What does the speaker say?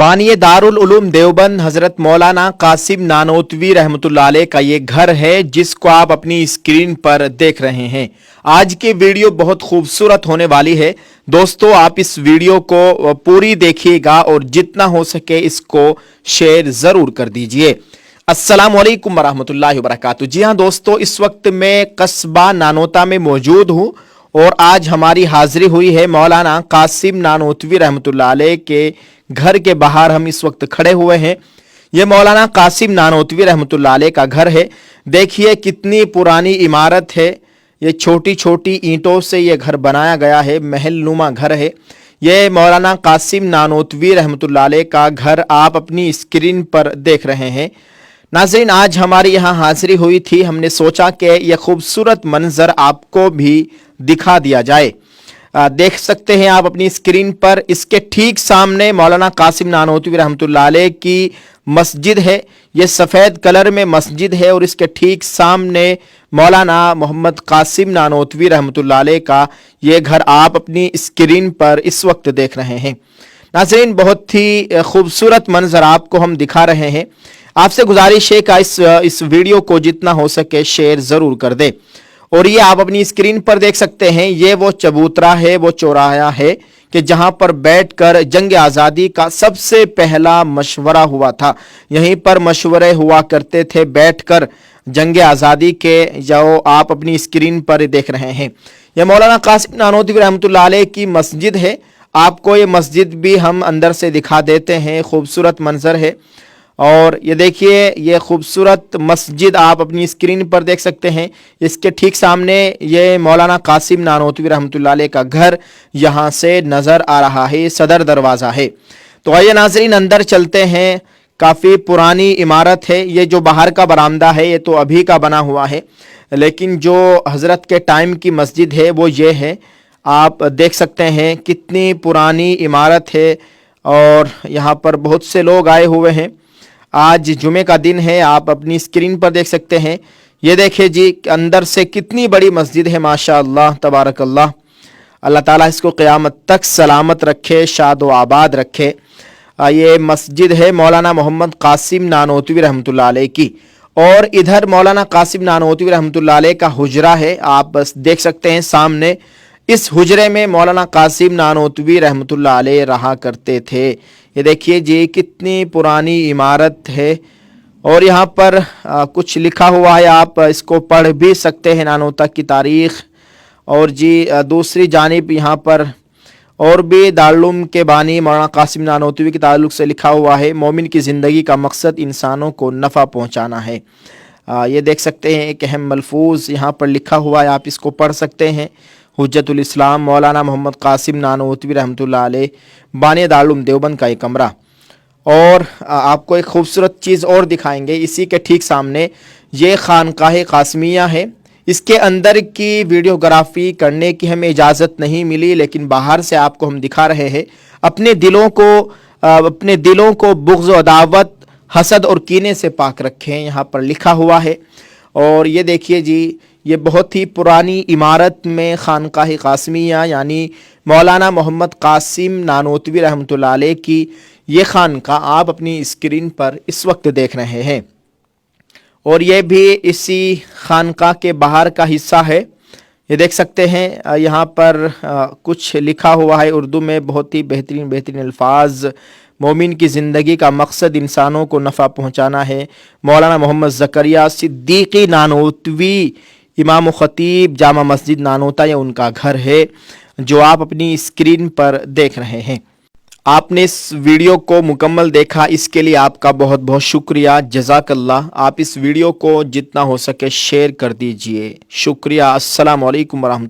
बानी दारुल उलूम देवबंद हजरत मौलाना कासिम नानोतवी रहमतुल्लाह अलैह का ये घर है जिसको आप अपनी स्क्रीन पर देख रहे हैं। आज की वीडियो बहुत खूबसूरत होने वाली है। दोस्तों, आप इस वीडियो को पूरी देखिएगा और जितना हो सके इसको शेयर जरूर कर दीजिए। अस्सलाम वालेकुम वरहमतुल्लाहि वबरकातुहू। जी हाँ दोस्तों, इस वक्त मैं कस्बा नानोता में मौजूद हूँ और आज हमारी हाजिरी हुई है मौलाना कासिम नानोतवी रहमतुल्लाह अलैह के घर के बाहर। हम इस वक्त खड़े हुए हैं। ये मौलाना कासिम नानोतवी रहमतुल्लाह अलैह का घर है। देखिए कितनी पुरानी इमारत है। ये छोटी छोटी ईंटों से ये घर बनाया गया है, महल नुमा घर है। ये मौलाना कासिम नानोतवी रहमतुल्लाह अलैह का घर आप अपनी स्क्रीन पर देख रहे हैं। नाज़रीन, आज हमारी यहाँ हाजिरी हुई थी। हमने सोचा कि यह खूबसूरत मंजर आपको भी दिखा दिया जाए। देख सकते हैं आप अपनी स्क्रीन पर, इसके ठीक सामने मौलाना कासिम नानोतवी रहमतुल्लाह अलैह की मस्जिद है। ये सफ़ेद कलर में मस्जिद है और इसके ठीक सामने मौलाना मोहम्मद कासिम नानोतवी रहमतुल्लाह अलैह का ये घर आप अपनी स्क्रीन पर इस वक्त देख रहे हैं। नाज़रीन, बहुत ही खूबसूरत मंजर आपको हम दिखा रहे हैं। आपसे गुजारिश है कि इस वीडियो को जितना हो सके शेयर ज़रूर कर दे। और ये आप अपनी स्क्रीन पर देख सकते हैं, ये वो चबूतरा है, वो चौराहा है कि जहां पर बैठकर जंग आज़ादी का सबसे पहला मशवरा हुआ था। यहीं पर मशवरे हुआ करते थे बैठकर जंग आज़ादी के, जो आप अपनी स्क्रीन पर देख रहे हैं। यह मौलाना कासिम नानोतवी रहमतुल्लाह अलैह की मस्जिद है। आपको ये मस्जिद भी हम अंदर से दिखा देते हैं। खूबसूरत मंजर है और ये देखिए, ये खूबसूरत मस्जिद आप अपनी स्क्रीन पर देख सकते हैं। इसके ठीक सामने ये मौलाना कासिम नानोतवी रहमतुल्लाह अलैह का घर यहाँ से नज़र आ रहा है। सदर दरवाज़ा है। तो आइए नाज़रीन, अंदर चलते हैं। काफ़ी पुरानी इमारत है। ये जो बाहर का बरामदा है ये तो अभी का बना हुआ है, लेकिन जो हज़रत के टाइम की मस्जिद है वो ये है। आप देख सकते हैं कितनी पुरानी इमारत है और यहाँ पर बहुत से लोग आए हुए हैं। आज जुमे का दिन है, आप अपनी स्क्रीन पर देख सकते हैं। ये देखिए जी, अंदर से कितनी बड़ी मस्जिद है। माशा अल्लाह तबारकल्लाह। अल्लाह ताला इसको क़यामत तक सलामत रखे, शाद व आबाद रखे। ये मस्जिद है मौलाना मोहम्मद कासिम नानोतवी रहमतुल्लाह अलैह की। और इधर मौलाना कासिम नानोतवी रहमतुल्लाह अलैह का हुजरा है। आप बस देख सकते हैं सामने। इस हुजरे में मौलाना कासिम नानोतवी रहमतुल्लाह अलैह रहा करते थे। ये देखिए जी, कितनी पुरानी इमारत है और यहाँ पर कुछ लिखा हुआ है। आप इसको पढ़ भी सकते हैं, नानोता की तारीख़। और जी दूसरी जानिब यहाँ पर और भी दारुल के बानी मौलाना कासिम नानोतवी के ताल्लुक़ से लिखा हुआ है, मोमिन की ज़िंदगी का मकसद इंसानों को नफ़ा पहुँचाना है। ये देख सकते हैं एक अहम मलफूज़ यहाँ पर लिखा हुआ है, आप इसको पढ़ सकते हैं। हुज्जतुल इस्लाम मौलाना मोहम्मद कासिम नानोतवी रहमतुल्लाह अलैह, बानी दारुल देवबंद का एक कमरा। और आपको एक खूबसूरत चीज़ और दिखाएंगे। इसी के ठीक सामने ये खानकाह कासमिया है। इसके अंदर की वीडियोग्राफी करने की हमें इजाज़त नहीं मिली, लेकिन बाहर से आपको हम दिखा रहे हैं। अपने दिलों को बुग़्ज़ व अदावत, हसद और कीने से पाक रखें, यहाँ पर लिखा हुआ है। और ये देखिए जी, ये बहुत ही पुरानी इमारत में खानकाह कासमिया यानी मौलाना मोहम्मद कासिम नानोतवी रहमतुल्लाह अलैह की ये खानकाह आप अपनी स्क्रीन पर इस वक्त देख रहे हैं। और ये भी इसी खानकाह के बाहर का हिस्सा है। ये देख सकते हैं यहाँ पर कुछ लिखा हुआ है उर्दू में, बहुत ही बेहतरीन अल्फाज। मोमिन की ज़िंदगी का मकसद इंसानों को नफ़ा पहुँचाना है। मौलाना मोहम्मद ज़करिया सिद्दीकी नानोतवी, इमाम ख़तीब जामा मस्जिद नानोता, ये उनका घर है जो आप अपनी स्क्रीन पर देख रहे हैं। आपने इस वीडियो को मुकम्मल देखा, इसके लिए आपका बहुत बहुत शुक्रिया, जज़ाकल्लाह। आप इस वीडियो को जितना हो सके शेयर कर दीजिए। शुक्रिया। अस्सलाम वालेकुम वरहमतुल्लाह।